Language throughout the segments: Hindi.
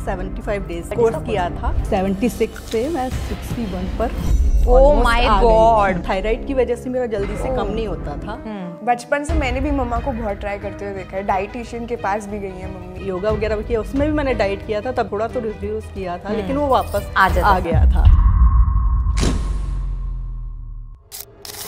75 डेज कोर्स किया था। 76 से मैं 61 पर ओह माय गॉड। थायराइड की वजह से मेरा जल्दी से कम नहीं होता था। बचपन से मैंने भी मम्मा को बहुत ट्राई करते हुए देखा है, डाइटिशियन के पास भी गई है मम्मी। योगा वगैरह भी किया, उसमें भी मैंने डाइट किया था, तब थोड़ा तो रिड्यूस किया था, लेकिन वो वापस आ गया था।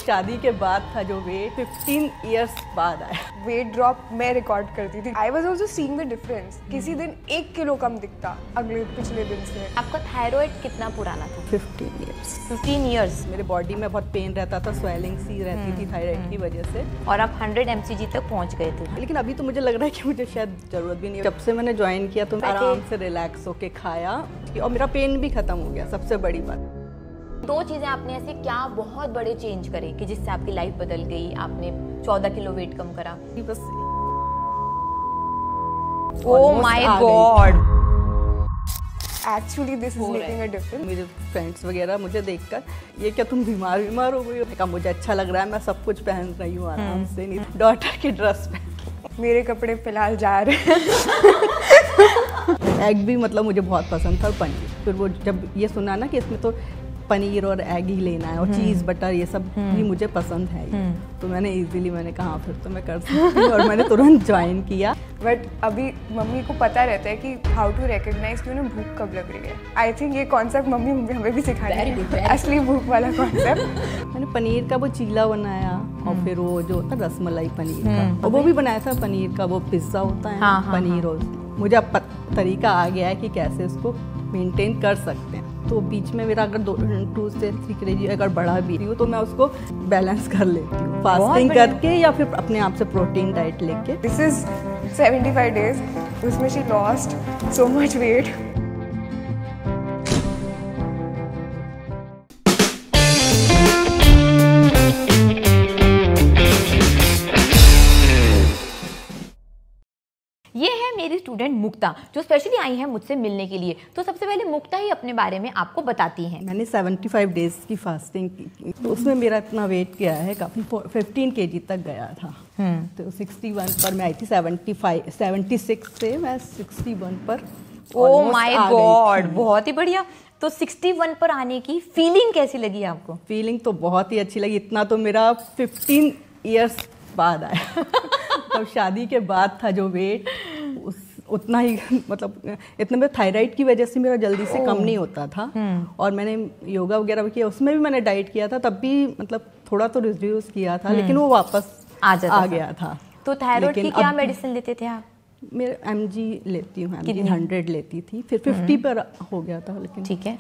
शादी के बाद था जो वेट 15 इयर्स बाद आया। वेट ड्रॉप मैं रिकॉर्ड करती थी। I was also seeing the difference. किसी दिन 1 किलो कम दिखता अगले पिछले दिन से। आपका थायराइड कितना पुराना था? 15 इयर्स। 15 इयर्स। मेरे बॉडी में बहुत पेन रहता था, स्वेलिंग सी रहती थी थायराइड की वजह से। और आप 100 mcg तक पहुंच गए थे। लेकिन अभी तो मुझे लग रहा है कि मुझे शायद जरूरत भी नहीं है। जब से मैंने ज्वाइन किया तो आराम से रिलैक्स होके खाया और मेरा पेन भी खत्म हो गया, सबसे बड़ी बात। 2 चीजें आपने ऐसे क्या बहुत बड़े चेंज करे कि जिससे आपकी लाइफ बदल गई? आपने 14 किलो वेट कम करा। बस oh my God. Actually this is making a difference. मेरे फ्रेंड्स वगैरह मुझे देखकर, ये क्या तुम बीमार हो गई हो? कहा मुझे अच्छा लग रहा है, मैं सब कुछ पहन रही हूँ आराम से, नहीं डॉटर की ड्रेस पहन। मेरे कपड़े फिलहाल जा रहे हैं। एग भी मतलब मुझे बहुत पसंद था, और पनीर। फिर वो जब ये सुना ना कि इसमें तो पनीर और एग ही लेना है और चीज़ बटर ये सब भी मुझे पसंद है, तो मैंने कहा फिर तो मैं कर सकती हूँ, और मैंने तुरंत ज्वाइन किया। बट अभी मम्मी को पता रहता है कि हाउ टू रिकॉग्नाइज कि उन्हें भूख कब लग रही है। आई थिंक ये कॉन्सेप्ट मम्मी हमें भी सिखाई है, असली भूख वाला कॉन्सेप्ट। मैंने पनीर का वो चीला बनाया, और फिर वो जो होता है रसमलाई पनीर का, और वो भी बनाया था। पनीर का वो पिज्ज़ा होता है ना, पनीर। और मुझे अब तरीका आ गया है कि कैसे उसको मेंटेन कर सकते हैं। तो बीच में मेरा अगर 2 से 3 kg अगर बढ़ा भी हूँ तो मैं उसको बैलेंस कर लेती हूँ फास्टिंग करके, या फिर अपने आप से प्रोटीन डाइट लेके। दिस इज 75 डेज, उसमें she lost so much weight. ये है मेरी स्टूडेंट मुक्ता, जो स्पेशली आई है मुझसे मिलने के लिए। तो सबसे पहले मुक्ता ही अपने बारे में आपको बताती हैं। मैंने 75 डेज की फास्टिंग की, तो उसमें मेरा इतना वेट गया है, काफी 15 kg तक गया था। तो 61 पर मैं आई थी। 76 से मैं 61 पर। ओह माय गॉड, बहुत ही बढ़िया। तो 61 पर आने की फीलिंग कैसी लगी आपको? फीलिंग तो बहुत ही अच्छी लगी। इतना तो मेरा 15 इयर्स बाद आया। तब शादी के बाद था जो वेट, उतना ही मतलब इतना में थायराइड की वजह से मेरा जल्दी से कम नहीं होता था। और मैंने योगा वगैरह भी किया, उसमें भी मैंने डाइट किया था, तब भी मतलब थोड़ा तो रिड्यूस किया था, लेकिन वो वापस आ गया था। तो थायराइड की क्या मेडिसिन लेते थे आप? मेरे mg लेती हूँ, 100 लेती थी, फिर 50 पर हो गया था। लेकिन ठीक है।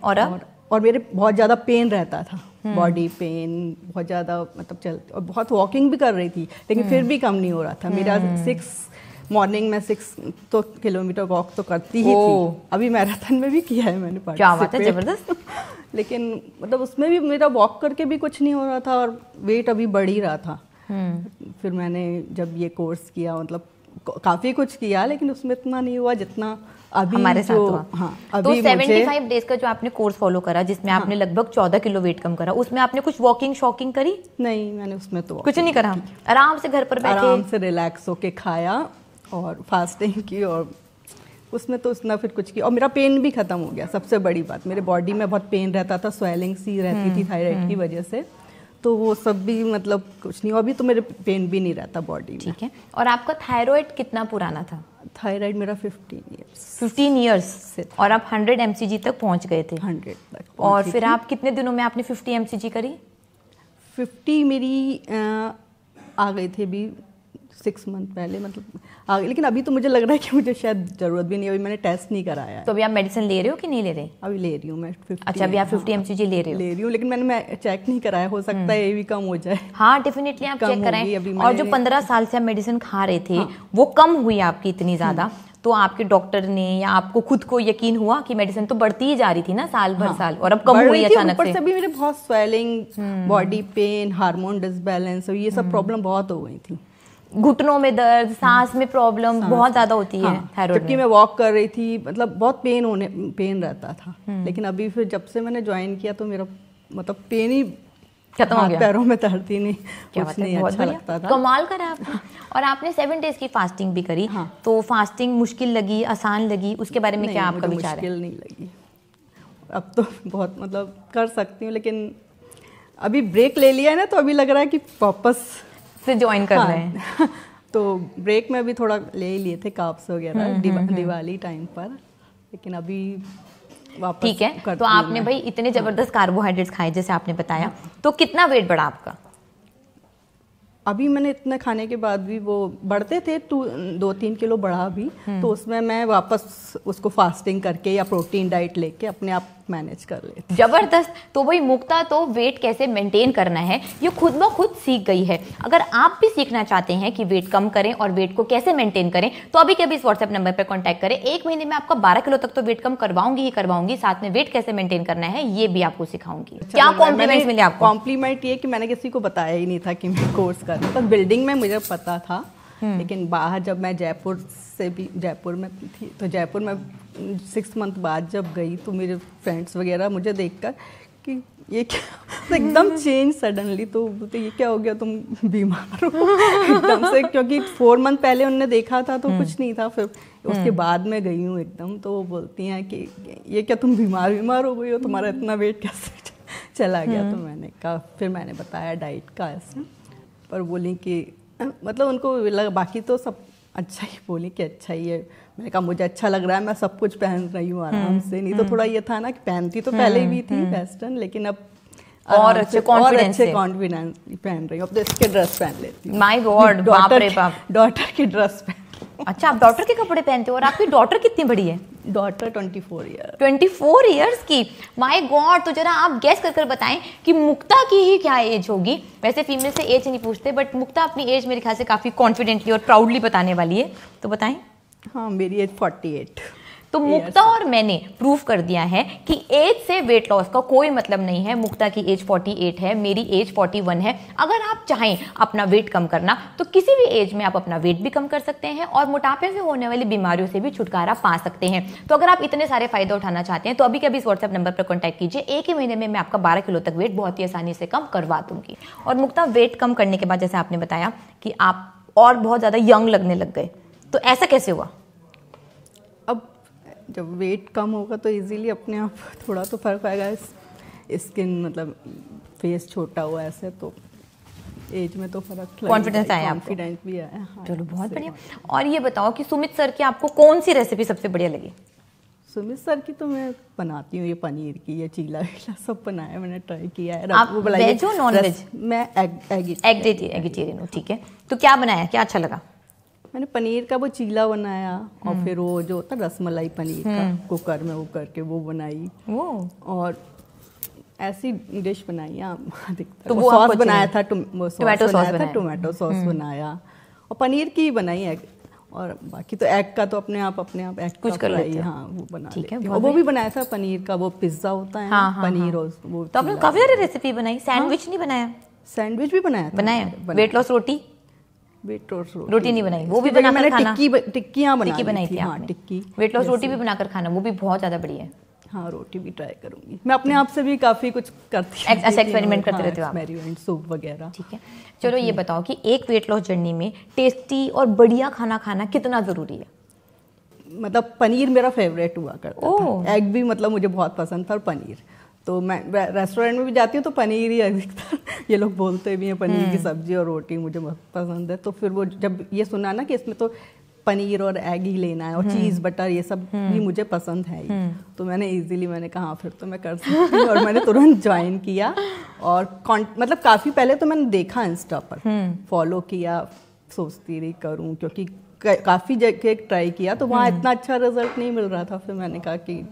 और मेरे बहुत ज़्यादा पेन रहता था, बॉडी पेन बहुत ज़्यादा, मतलब और बहुत वॉकिंग भी कर रही थी, लेकिन फिर भी कम नहीं हो रहा था मेरा। मॉर्निंग में 6 तो किलोमीटर वॉक तो करती ही थी। अभी मैराथन में भी किया है मैंने, क्या बात है, जबरदस्त। लेकिन मतलब उसमें भी मेरा वॉक करके भी कुछ नहीं हो रहा था, और वेट अभी बढ़ ही रहा था। फिर मैंने जब ये कोर्स किया, मतलब काफ़ी कुछ किया, लेकिन उसमें इतना नहीं हुआ जितना अभी हमारे साथ हुआ। अभी तो 75 डेज का जो आपने कोर्स फॉलो करा, जिसमें आपने लगभग 14 किलो वेट कम करा, उसमें आपने कुछ वॉकिंग शॉकिंग करी? नहीं, मैंने उसमें तो कुछ नहीं करा। आराम से घर पर बैठे, आराम से रिलैक्स होके खाया और फास्टिंग की, और उसमें तो उतना फिर कुछ किया, और मेरा पेन भी खत्म हो गया। सबसे बड़ी बात, मेरे बॉडी में बहुत पेन रहता था, स्वेलिंग सी रहती थी थायराइड की वजह से, तो वो सब भी मतलब कुछ नहीं। अभी तो मेरे पेन भी नहीं रहता बॉडी में। ठीक है। और आपका थायराइड कितना पुराना था? थायराइड मेरा 15 इयर्स। 15 इयर्स। और आप 100 mcg तक पहुंच गए थे? 100 तक। और फिर आप कितने दिनों में आपने 50 mcg करी? 50 मेरी आ गई थी अभी 6 मंथ पहले, मतलब आ गई। लेकिन अभी तो मुझे लग रहा है कि मुझे शायद जरूरत भी नहीं है, अभी मैंने टेस्ट नहीं कराया है। तो अभी आप मेडिसिन ले रहे हो कि नहीं ले रहे? अभी ले रही हूँ मैं 50। अच्छा, अभी आप 50 mcg ले रहे हो? ले रही हूँ, लेकिन मैंने चेक नहीं कराया, हो सकता है ये भी कम हो जाए। हाँ, डेफिनेटली आप चेक कराएं। और जो 15 साल से आप मेडिसिन खा रहे थे, वो कम हुई आपकी इतनी ज्यादा, तो आपके डॉक्टर ने या आपको खुद को यकीन हुआ कि मेडिसिन तो बढ़ती ही जा रही थी ना साल भर साल, और अब कम हुई अचानक से? ऊपर से भी मेरे बहुत swelling, body pain, hormone disbalance, ये सब प्रॉब्लम बहुत हो गई थी। घुटनों में दर्द, सांस में प्रॉब्लम बहुत ज्यादा होती है थायराइड में। जबकि मैं वॉक कर रही थी, मतलब बहुत पेन रहता था। लेकिन अभी फिर जब से मैंने ज्वाइन किया तो मेरा मतलब पेन ही खत्म हो गया, पैरों में दर्द ही नहीं, क्या कुछ बात है, नहीं, बहुत अच्छा बढ़िया, लगता था। कमाल करा आपने। और आपने 7 डेज की फास्टिंग भी करी। हाँ। तो फास्टिंग मुश्किल लगी, आसान लगी, उसके बारे में क्या आपका विचार है? मुश्किल नहीं लगी, अब तो बहुत मतलब कर सकती हूँ, लेकिन अभी ब्रेक ले लिया है ना, तो अभी लग रहा है कि वापस से ज्वाइन कर रहे हैं। तो ब्रेक में भी थोड़ा ले ही लिए थे कार्ब्स वगैरह दिवाली टाइम पर, लेकिन अभी वापस ठीक है। तो आपने भाई इतने जबरदस्त कार्बोहाइड्रेट्स खाए जैसे आपने बताया, तो कितना वेट बढ़ा आपका? अभी मैंने इतने खाने के बाद भी वो बढ़ते थे, 2-3 किलो बढ़ा भी, तो उसमें मैं वापस उसको फास्टिंग करके या प्रोटीन डाइट लेके अपने आप मैनेज कर लेती। जबरदस्त। तो भाई मुक्ता तो वेट कैसे मेंटेन करना है ये खुद ब खुद सीख गई है। अगर आप भी सीखना चाहते हैं कि वेट कम करें और वेट को कैसे मेंटेन करें, तो अभी के अभी इस व्हाट्सएप नंबर पर कॉन्टैक्ट करें। 1 महीने में आपका 12 किलो तक तो वेट कम करवाऊंगी ही करवाऊंगी, साथ में वेट कैसे मेंटेन करना है ये भी आपको सिखाऊंगी। क्या कॉम्प्लीमेंट्स मिले आपको? कॉम्प्लीमेंट ये कि मैंने किसी को बताया ही नहीं था कि मैं कोर्स कर रही हूँ। बिल्डिंग में मुझे पता था, लेकिन बाहर जब मैं जयपुर में थी, तो जयपुर में 6 मंथ बाद जब गई, तो मेरे फ्रेंड्स वगैरह मुझे देखकर कि ये क्या, तो एकदम चेंज सडनली, तो बोलते ये क्या हो गया, तुम बीमार हो एकदम से, क्योंकि 4 मंथ पहले उन्होंने देखा था तो कुछ नहीं था, फिर उसके बाद में गई हूँ एकदम, तो वो बोलती हैं कि ये क्या तुम बीमार हो गई हो, तुम्हारा इतना वेट कैसे चला गया। तो मैंने कहा, फिर मैंने बताया डाइट का ऐसे, पर बोली कि मतलब उनको लगा, बाकी तो सब अच्छा ही बोली कि अच्छा ही है। मैंने कहा मुझे अच्छा लग रहा है, मैं सब कुछ पहन रही हूँ आराम से, नहीं तो थोड़ा ये था ना कि पहनती तो पहले भी थी वेस्टर्न, लेकिन अब और अच्छे कॉन्फिडेंस पहन रही हूँ। अब तो इसके ड्रेस पहन लेती हूँ। माय गॉड, बाप रे बाप, डॉटर की ड्रेस पहन। अच्छा, आप डॉटर के कपड़े पहनते हो? और आपकी डॉटर कितनी बड़ी है? Daughter 24 year. 24 ईयर्स की, माय गॉड। तो जरा आप गेस कर बताएं कि मुक्ता की ही क्या एज होगी। वैसे फीमेल से एज नहीं पूछते, बट मुक्ता अपनी एज मेरे ख्याल से काफी कॉन्फिडेंटली और प्राउडली बताने वाली है, तो बताएं। हाँ, मेरी एज 48। तो मुक्ता और मैंने प्रूव कर दिया है कि एज से वेट लॉस का कोई मतलब नहीं है। मुक्ता की एज 48 है, मेरी एज 41 है। अगर आप चाहें अपना वेट कम करना, तो किसी भी एज में आप अपना वेट भी कम कर सकते हैं और मोटापे से होने वाली बीमारियों से भी छुटकारा पा सकते हैं। तो अगर आप इतने सारे फायदे उठाना चाहते हैं, तो अभी के अभी इस व्हाट्सएप नंबर पर कॉन्टैक्ट कीजिए। 1 ही महीने में मैं आपका 12 किलो तक वेट बहुत ही आसानी से कम करवा दूंगी। और मुक्ता, वेट कम करने के बाद जैसे आपने बताया कि आप और बहुत ज्यादा यंग लगने लग गए, तो ऐसा कैसे हुआ? अब जब वेट कम होगा तो इजीली अपने आप थोड़ा तो फर्क आएगा। स्किन मतलब फेस छोटा हुआ ऐसे, तो एज में तो फर्क, कॉन्फिडेंस आया, कॉन्फिडेंस भी आया। हाँ, चलो बहुत बढ़िया। और ये बताओ कि सुमित सर की आपको कौन सी रेसिपी सबसे बढ़िया लगी? सुमित सर की तो मैं बनाती हूँ, ये पनीर की, ये चीला वीला सब बनाया, मैंने ट्राई किया है। आप वेज हो नॉन वेज? मैं एगिटेरियन हूँ। ठीक है, तो क्या बनाया, क्या अच्छा लगा? मैंने पनीर का वो चीला बनाया, और फिर वो जो होता है रसमलाई पनीर का, कुकर में वो करके वो बनाई, और ऐसी डिश बनाई। तो वो सॉस बनाया था, टोमेटो सॉस बनाया, और पनीर की बनाई है। और बाकी तो एग का तो अपने आप एग कुछ कर लेते हैं। हाँ, वो बना ठीक है। और वो भी बनाया था पनीर का, वो पिज्जा होता है पनीर, और वो तो आपने काफी सारी रेसिपी बनाई। सैंडविच नहीं बनाया? सैंडविच भी बनाया। वेट लॉस रोटी रोटी नहीं बनाई, वो भी बनाकर खाना। टिक्कियाँ बनाई थी आपने। टिक्की वेट लॉस रोटी भी बनाकर खाना, वो भी बहुत ज्यादा बढ़िया है। हाँ, रोटी भी ट्राई करूंगी। मैं अपने आप से भी काफी कुछ करती हूँ, ऐसा एक्सपेरिमेंट करते रहते हो आप? एक्सपेरिमेंट, सूप वगैरह। ठीक है, चलो ये बताओ कि एक वेट लॉस जर्नी में टेस्टी और बढ़िया खाना खाना कितना जरूरी है? मतलब पनीर मेरा फेवरेट हुआ करता था, एग भी मतलब मुझे बहुत पसंद था, और पनीर तो मैं रेस्टोरेंट में भी जाती हूँ तो पनीर ही अधिकतर, ये लोग बोलते भी हैं पनीर की सब्जी और रोटी मुझे बहुत पसंद है। तो फिर वो जब ये सुना ना कि इसमें तो पनीर और एग ही लेना है, और चीज़ बटर ये सब भी मुझे पसंद है ही, तो मैंने कहा हाँ, फिर तो मैं कर सकती हूँ, और मैंने तुरंत ज्वाइन किया। और मतलब काफ़ी पहले तो मैंने देखा इंस्टा पर, फॉलो किया, सोचती रही करूँ, क्योंकि काफ़ी जगह ट्राई किया तो वहाँ इतना अच्छा रिजल्ट नहीं मिल रहा था। फिर मैंने कहा कि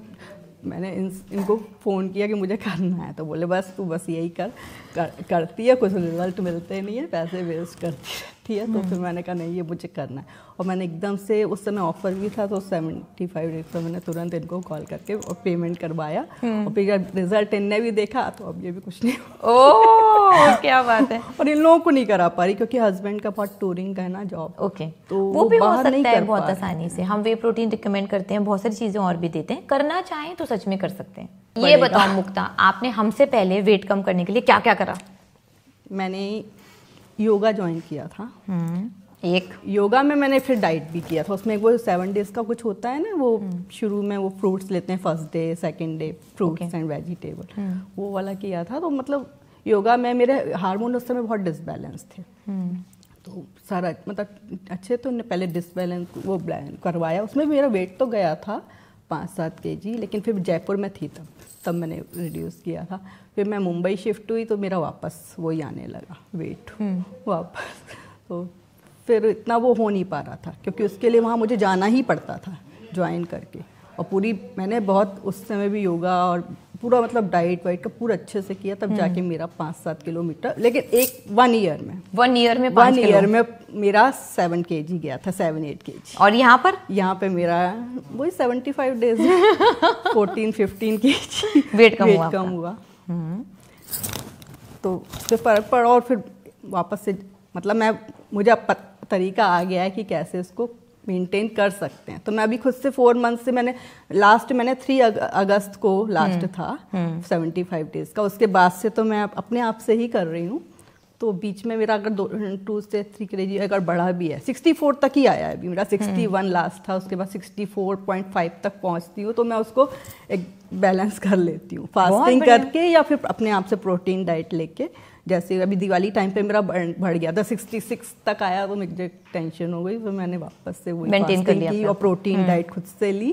मैंने इनको फ़ोन किया कि मुझे करना है, तो बोले बस तू बस यही करती है, कुछ रिजल्ट मिलते नहीं है, पैसे वेस्ट करती रहती है। तो फिर मैंने कहा नहीं, ये मुझे करना है। और मैंने एकदम से, उस समय ऑफर भी था, तो 75 डेज तो मैंने तुरंत इनको कॉल करके और पेमेंट करवाया, और फिर जब रिजल्ट इनने भी देखा तो अब ये भी कुछ नहीं। ओह, क्या बात है। और इन लोगों को नहीं करा पा रही, क्योंकि हस्बैंड का बहुत टूरिंग का है ना जॉब। ओके, तो वो भी हो सकता है बहुत आसानी से। हम वे प्रोटीन रिकमेंड करते हैं, बहुत सारी चीजें और भी देते हैं, करना चाहें तो सच में कर सकते हैं। ये बताओ मुक्ता, आपने हमसे पहले वेट कम करने के लिए क्या क्या करा? मैंने योगा ज्वाइन किया था। एक योगा में मैंने फिर डाइट भी किया था। उसमें वो 7 डेज का कुछ होता है ना, वो शुरू में वो फ्रूट्स लेते हैं, first day second day fruits and vegetable, वो वाला किया था। तो मतलब योगा में मेरे हार्मोन उस समय बहुत डिसबैलेंस थे, तो सारा मतलब अच्छे, तो पहले डिसबैलेंस वो करवाया। उसमें मेरा वेट तो गया था 5-7 kg, लेकिन फिर जयपुर में थी तब मैंने रिड्यूस किया था। फिर मैं मुंबई शिफ्ट हुई तो मेरा वापस वही आने लगा वेट वापस। तो फिर इतना वो हो नहीं पा रहा था, क्योंकि उसके लिए वहाँ मुझे जाना ही पड़ता था ज्वाइन करके। और पूरी मैंने बहुत उस समय भी योगा और पूरा मतलब डाइट वाइट का पूरा अच्छे से किया, तब जाके मेरा 5-7 किलोमीटर, लेकिन 1 ईयर में 1 ईयर में 1 ईयर में मेरा 7 kg गया था, 7-8 kg। और यहाँ पे मेरा वही 75 डेज 14-15 kg वेट कम हुआ। तो फिर फर्क पड़ा, और फिर वापस से मतलब मुझे अब तरीका आ गया है कि कैसे उसको मेंटेन कर सकते हैं। तो मैं अभी खुद से 4 मंथ से मैंने 3 अगस्त को लास्ट था 75 डेज का। उसके बाद से तो मैं अपने आप से ही कर रही हूँ। तो बीच में मेरा अगर 2 से 3 kg अगर बढ़ा भी है, 64 तक ही आया है अभी मेरा, 61 लास्ट था, उसके बाद 64.5 तक पहुँचती हूँ। तो मैं उसको एक बैलेंस कर लेती हूँ फास्टिंग करके या फिर अपने आप से प्रोटीन डाइट लेके। जैसे अभी दिवाली टाइम पे मेरा बढ़ गया था, 66 तक आया, तो मुझे टेंशन हो गई, तो मैंने वापस से वही मेंटेन कर लिया की और प्रोटीन डाइट खुद से ली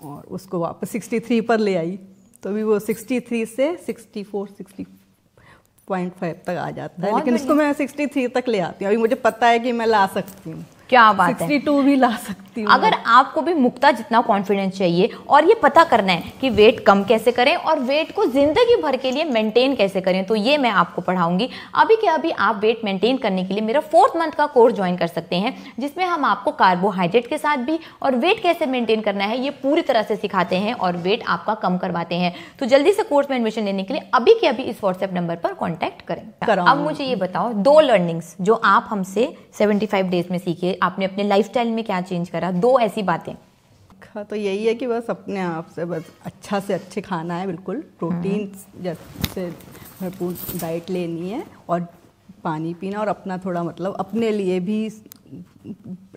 और उसको वापस 63 पर ले आई। तो अभी वो 63 से 64.5 तक आ जाता है, लेकिन इसको मैं 63 तक ले आती हूँ। अभी मुझे पता है कि मैं ला सकती हूँ। क्या बात है, 62 भी ला सकती हूँ। अगर आपको भी मुक्ता जितना कॉन्फिडेंस चाहिए और ये पता करना है कि वेट कम कैसे करें और वेट को जिंदगी भर के लिए मेंटेन कैसे करें, तो ये मैं आपको पढ़ाऊंगी। अभी के अभी आप वेट मेंटेन करने के लिए मेरा 4th मंथ का कोर्स ज्वाइन कर सकते हैं, जिसमें हम आपको कार्बोहाइड्रेट के साथ भी और वेट कैसे मेंटेन करना है ये पूरी तरह से सिखाते हैं और वेट आपका कम करवाते हैं। तो जल्दी से कोर्स में एडमिशन लेने के लिए अभी के अभी इस व्हाट्सएप नंबर पर कॉन्टैक्ट करें। अब मुझे ये बताओ, 2 लर्निंग्स जो आप हमसे 75 डेज में सीखे, आपने अपने लाइफस्टाइल में क्या चेंज करा, 2 ऐसी बातें। तो यही है कि बस अपने आप से बस अच्छा से अच्छे खाना है, बिल्कुल प्रोटीन जैसे भरपूर डाइट लेनी है और पानी पीना, और अपना थोड़ा मतलब अपने लिए भी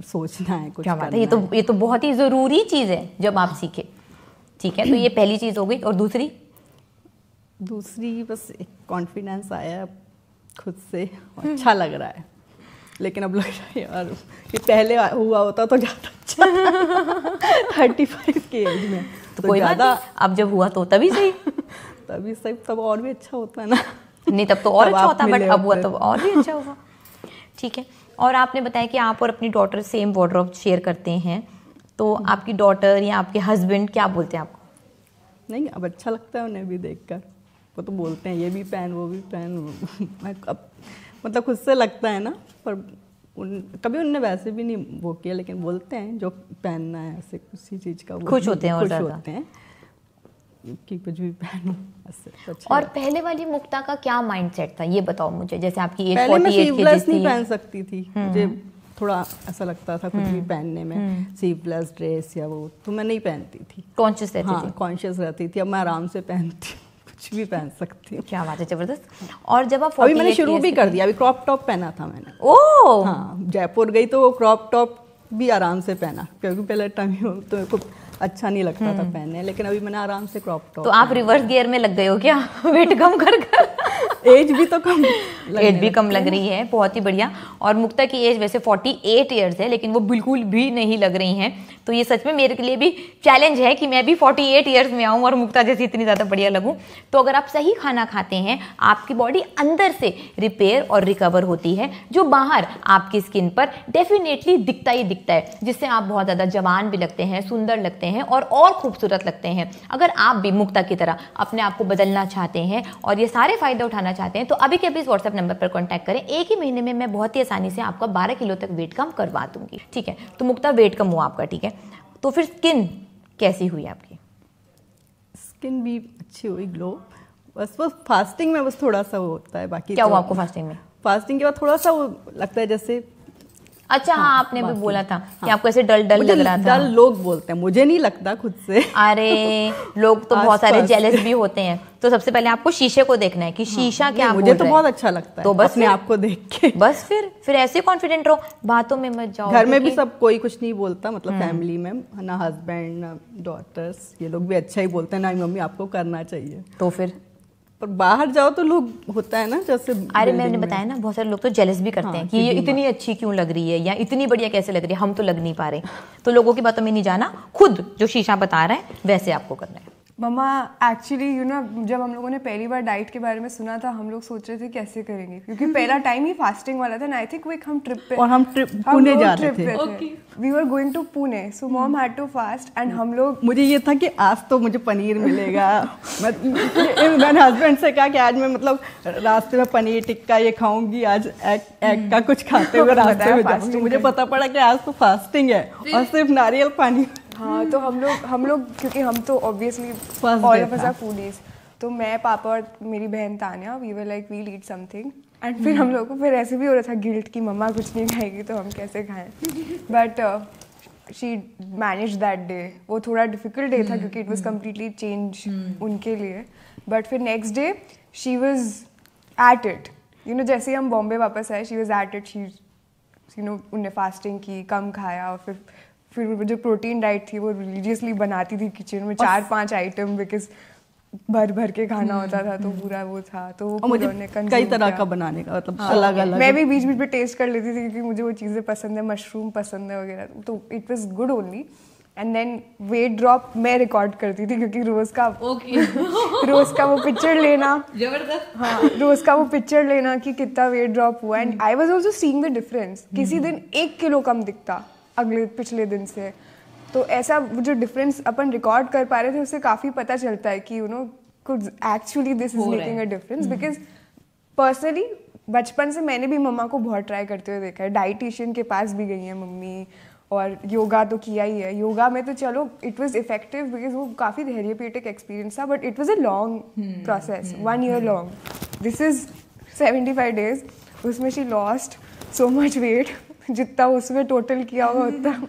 सोचना है कुछ। क्या बात है, ये तो बहुत ही ज़रूरी चीज़ है जब आप सीखे। ठीक है, तो ये पहली चीज़ हो गई। और दूसरी बस एक कॉन्फिडेंस आया खुद से, अच्छा लग रहा है। लेकिन अब लग रहा है यार कि पहले हुआ होता तो ज़्यादा अच्छा 35 की एज में तो कोई ज़्यादा, अब जब हुआ तो तभी सही तब और भी अच्छा होता है ना। नहीं, तब तो और अच्छा होता, बट अब हुआ तो और भी अच्छा होगा। ठीक है, और आपने बताया कि आप और अपनी डॉटर सेम वार्डरोब शेयर करते हैं, तो आपकी डॉटर या आपके हस्बैंड क्या बोलते हैं आपको? नहीं, अब अच्छा लगता है उन्हें भी देखकर। वो तो बोलते हैं ये भी पहन वो भी पहन। अब मतलब खुद से लगता है ना, पर कभी उनने वैसे भी नहीं वो किया, लेकिन बोलते हैं जो पहनना है ऐसे किसी चीज़ का खुश होते हैं, और खुश होते हैं कि कुछ भी पहनो ऐसे। और पहले वाली मुक्ता का क्या माइंडसेट था, ये बताओ मुझे। जैसे आपकी एज 48 मैं स्लीवलेस नहीं पहन सकती थी, मुझे थोड़ा ऐसा लगता था कुछ भी पहनने में, स्लीवलेस ड्रेस या वो तो मैं नहीं पहनती थी। कॉन्शियस रहती थी? कॉन्शियस रहती थी। अब मैं आराम से पहनती हूँ, कुछ भी पहन सकती हूँ। क्या बात है, जबरदस्त। और जब आप अभी मैंने शुरू भी कर दिया, अभी क्रॉप टॉप पहना था मैंने। ओह हाँ, जयपुर गई तो वो क्रॉप टॉप भी आराम से पहना, क्योंकि पहले टाइम तो मेरे को अच्छा नहीं लगता था पहनने, लेकिन अभी मैंने आराम से क्रॉप टॉप। तो आप रिवर्स गियर में लग गए हो क्या वेट कम कर? एज भी तो कम, एज भी कम लग रही है, बहुत ही बढ़िया। और मुक्ता की एज वैसे 48 ईयर्स है, लेकिन वो बिल्कुल भी नहीं लग रही हैं। तो ये सच में मेरे लिए भी चैलेंज है कि मैं भी 48 ईयर्स में आऊँ और मुक्ता जैसी इतनी ज़्यादा बढ़िया लगूँ। तो अगर आप सही खाना खाते हैं, आपकी बॉडी अंदर से रिपेयर और रिकवर होती है, जो बाहर आपकी स्किन पर डेफिनेटली दिखता ही दिखता है, जिससे आप बहुत ज़्यादा जवान भी लगते हैं, सुंदर लगते हैं और खूबसूरत लगते हैं। अगर आप भी मुक्ता की तरह अपने आप को बदलना चाहते हैं और ये सारे फायदे उठाना चाहते हैं, तो अभी के अभी इस व्हाट्सएप नंबर पर कांटेक्ट करें। 1 ही महीने में मैं बहुत ही आसानी से आपका 12 किलो तक वेट कम करवा दूंगी। ठीक है, तो मुक्ता वेट कम हुआ आपका, ठीक है, तो फिर स्किन कैसी हुई आपकी? स्किन भी अच्छी हुई, ग्लो। बस वो फास्टिंग में बस थोड़ा सा वो होता है, बाकी क्या हुआ आपको फास्टिंग में? फास्टिंग के बाद थोड़ा सा वो लगता है जैसे अच्छा हाँ, आपने भी बोला था कि आपको ऐसे डल लग रहा था। डल लोग बोलते हैं, मुझे नहीं लगता खुद से। अरे लोग तो बहुत सारे जेलस भी होते हैं। तो सबसे पहले आपको शीशे को देखना है कि शीशा क्या बोल रहा है। मुझे तो बहुत अच्छा लगता है तो बस अपने आप को देख के। बस फिर ऐसे कॉन्फिडेंट रहो, बातों में मत जाओ। घर में भी सब कोई कुछ नहीं बोलता, मतलब फैमिली में ना हस्बैंड ना डॉटर्स, ये लोग भी अच्छा ही बोलते हैं, ना मम्मी आपको करना चाहिए। तो फिर पर बाहर जाओ तो लोग होता है ना, जैसे अरे मैंने बताया ना, बहुत सारे लोग तो जेलस भी करते हैं कि ये इतनी अच्छी क्यों लग रही है या इतनी बढ़िया कैसे लग रही है, हम तो लग नहीं पा रहे। तो लोगों की बातों में नहीं जाना, खुद जो शीशा बता रहा है वैसे आपको करना है। मम्मा एक्चुअली जब हम लोगों ने पहली बार डाइट के बारे में सुना था, हम लोग सोच रहे थे कैसे करेंगे, क्योंकि पहला टाइम ही फास्टिंग वाला था। आई थिंक हम ट्रिप पे, और हम पुणे जा रहे थे। We were going to Pune, so mom had to fast and हम लोग, मुझे ये था कि आज तो मुझे पनीर मिलेगा। मैंने हस्बैंड से कहा कि आज मैं मतलब रास्ते में पनीर टिक्का ये खाऊंगी, आज एग का कुछ खाते हुए रास्ते में जाऊंगी। मुझे पता पड़ा कि आज तो फास्टिंग है और सिर्फ नारियल पानी। हाँ, तो हम लोग क्योंकि हम तो obviously all of us are foodies, तो मैं, पापा और मेरी बहन Tanya, we were like we'll eat something. And फिर हम लोग को फिर ऐसे भी हो रहा था गिल्ट कि मम्मा कुछ नहीं खाएगी तो हम कैसे खाएं। But she manage that day. वो थोड़ा डिफिकल्ट डे था क्योंकि इट वाज कम्प्लीटली चेंज उनके लिए। बट फिर next day she was at it, जैसे ही हम बॉम्बे वापस आए, she was at it. She उनने फास्टिंग की, कम खाया, और फिर जो प्रोटीन डाइट थी वो रिलीजियसली बनाती थी किचन में 4-5 आइटम, बिकॉज भर के खाना होता था, तो पूरा वो था। तो वो मुझे कई तरह का बनाने का, मतलब अलग अलग। मैं भी बीच बीच में टेस्ट कर लेती थी क्योंकि मुझे वो चीज़ें पसंद है, मशरूम पसंद है वगैरह, तो it was good only. And then weight drop मैं रिकॉर्ड करती थी क्योंकि रोज का वो पिक्चर लेना, जबरदस्त। हाँ, रोज का वो पिक्चर लेना कि कितना वेट ड्रॉप हुआ। And I was also seeing the difference. किसी दिन 1 किलो कम दिखता पिछले दिन से, तो ऐसा जो डिफरेंस अपन रिकॉर्ड कर पा रहे थे उससे काफ़ी पता चलता है कि could actually this is making a difference. Because personally बचपन से मैंने भी मम्मा को बहुत ट्राई करते हुए देखा है। डाइटिशियन के पास भी गई है मम्मी, और योगा तो किया ही है। योगा में तो चलो इट वाज इफेक्टिव बिकॉज वो काफ़ी थेरेप्यूटिक एक्सपीरियंस था, but it was a long process, 1 year long. This is 75 days। उसमें she lost so much weight, जितना उसमें टोटल किया होगा उतना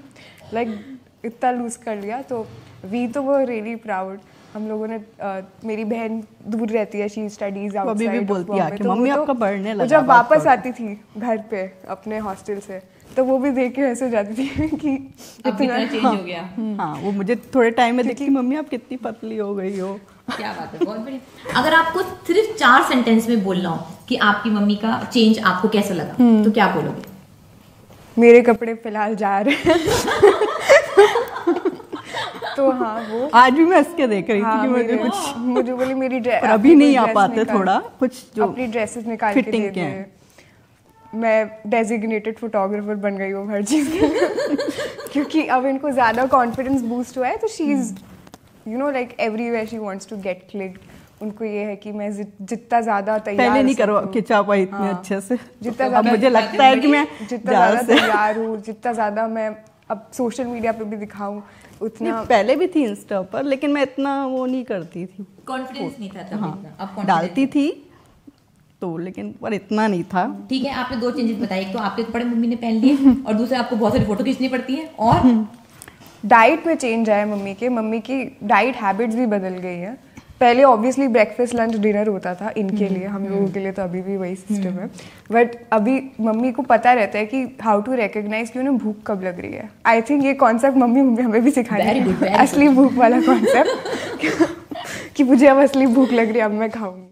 इतना लूज कर लिया। तो वी तो वो रियली प्राउड। हम लोगों ने मेरी बहन दूर रहती है, शी स्टडीज आउटसाइड, अभी भी बोलती है कि मम्मी आपका बढ़ने लगा। जब वापस आती थी घर पे अपने हॉस्टल से, तो वो भी देख के ऐसे जाती थी कि इतना चेंज हो गया। हाँ, वो मुझे थोड़े टाइम में देखती, मम्मी आप कितनी पतली हो गई हो। क्या बात है, बहुत बढ़िया। अगर आपको सिर्फ 4 सेंटेंस में बोलना हो कि आपकी मम्मी का चेंज आपको कैसा लगा, तो क्या बोलोगे? मेरे कपड़े फिलहाल जा रहे हैं। तो हाँ, वो आज भी मैं इसके देख रही थी कि मुझे बोली मेरी ड्रेस, अभी नहीं आ पाते, थोड़ा कुछ जो अपनी ड्रेसेस निकाल के दे दे। मैं डेजिग्नेटेड फोटोग्राफर बन गई हूँ हर चीज़ के क्योंकि अब इनको ज़्यादा कॉन्फिडेंस बूस्ट हुआ है, तो she is like everywhere she wants to get clicked. उनको ये है कि मैं जितना ज़्यादा तैयार, पहले नहीं करवा खिंचा पाई इतने अच्छे से, जितना ज़्यादा मुझे लगता है कि मैं जितना ज़्यादा तैयार हूँ, जितना ज़्यादा मैं अब सोशल मीडिया पे भी दिखाऊं उतना। पहले भी थी इंस्टा पर, लेकिन मैं इतना वो नहीं करती थी, कॉन्फिडेंस नहीं था तब। हाँ, अब डालती थी तो, लेकिन पर इतना नहीं था। ठीक है, आपने 2 चेंजेस बताए, एक तो आपके कपड़े मम्मी ने पहन लिए और दूसरा आपको बहुत सारी फोटो खींचनी पड़ती है, और डाइट में चेंज आया मम्मी की डाइट हैबिट्स भी बदल गई है। पहले ऑब्वियसली ब्रेकफास्ट लंच डिनर होता था इनके लिए, हम लोगों के लिए तो अभी भी वही सिस्टम है। बट अभी मम्मी को पता रहता है कि हाउ टू रिकॉग्नाइज कि उन्हें भूख कब लग रही है। आई थिंक ये कॉन्सेप्ट मम्मी हमें भी सिखाएगी, असली भूख वाला कॉन्सेप्ट कि मुझे अब असली भूख लग रही है, अब मैं खाऊंगी।